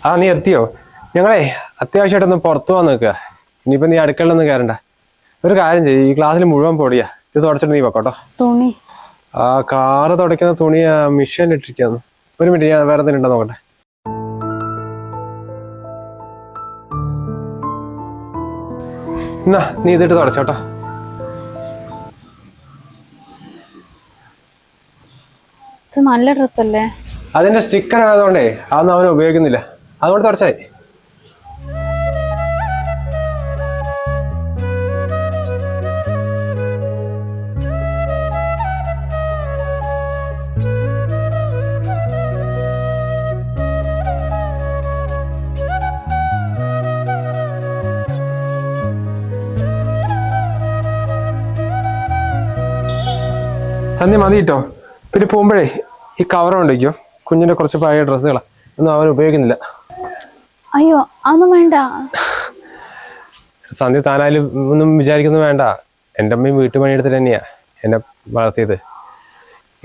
ആ നീ എത്തിയോ? ഞങ്ങളെ അത്യാവശ്യമായിട്ടൊന്ന് പുറത്തു പോകാൻ നിൽക്കുക. ഇനിയിപ്പോ നീ അടുക്കളൊന്നും കയറണ്ട. ഒരു കാര്യം ചെയ്യും, ഈ ക്ലാസ്സിൽ മുഴുവൻ പൊടിയാ. ഇത് തുടച്ചിട്ട് നീ വെക്കോട്ടോ. തുണി ആ കാറ് തുടയ്ക്കുന്ന തുണി മിഷ്യൻ ഇട്ടിരിക്കുന്നു. ഒരു മിനിറ്റ്, ഞാൻ വേറെ എന്തെങ്കിലും ഉണ്ടോ നോക്കട്ടെ. എന്നാ നീ ഇതിട്ട് തുടച്ചോട്ടോ. ഇത് നല്ല ഡ്രസ്സല്ലേ? അതിന്റെ സ്റ്റിക്കർ ആയതുകൊണ്ടേ അതൊന്നും അവന് ഉപയോഗിക്കുന്നില്ല. അതുകൊണ്ട് തുടച്ചായി. സന്ധ്യ മതി കേട്ടോ. പിന്നെ പോകുമ്പോഴേ ഈ കവർ കൊണ്ടിരിക്കും. കുഞ്ഞിന്റെ കുറച്ച് പഴയ ഡ്രസ്സുകളാണ്, ഒന്നും അവൻ ഉപയോഗിക്കുന്നില്ല. അയ്യോ അതൊന്നും വേണ്ട. സന്ധ്യ താനായാലും ഒന്നും വിചാരിക്കുന്നു വേണ്ട. എൻ്റെ അമ്മയും വീട്ടുപണിയെടുത്തിട്ട് തന്നെയാ എന്നെ വളർത്തിയത്.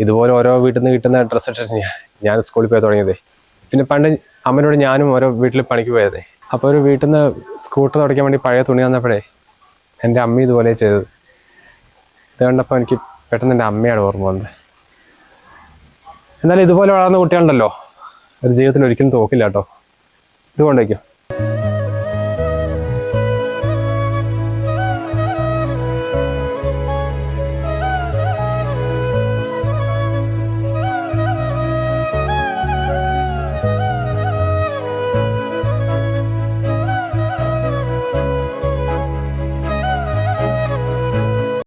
ഇതുപോലെ ഓരോ വീട്ടിൽ നിന്ന് കിട്ടുന്ന ഡ്രസ്സ് ഇട്ടിട്ട് തന്നെയാ ഞാൻ സ്കൂളിൽ പോയി തുടങ്ങിയതേ. പിന്നെ പണ്ട് അമ്മനോട് ഞാനും ഓരോ വീട്ടിൽ പണിക്ക് പോയതേ. അപ്പോൾ ഒരു വീട്ടിൽ നിന്ന് സ്കൂട്ടർ തുടയ്ക്കാൻ വേണ്ടി പഴയ തുണി വന്നപ്പോഴേ എൻ്റെ അമ്മ ഇതുപോലെ ചെയ്തത്. ഇത് കണ്ടപ്പോൾ എനിക്ക് പെട്ടെന്ന് എൻ്റെ അമ്മയാണ് ഓർമ്മ വന്നത്. എന്നാലും ഇതുപോലെ വളർന്ന കുട്ടികളുണ്ടല്ലോ, ഒരു ജീവിതത്തിൽ ഒരിക്കലും തോക്കില്ല കേട്ടോ. ഇത് കൊണ്ടേക്കോ.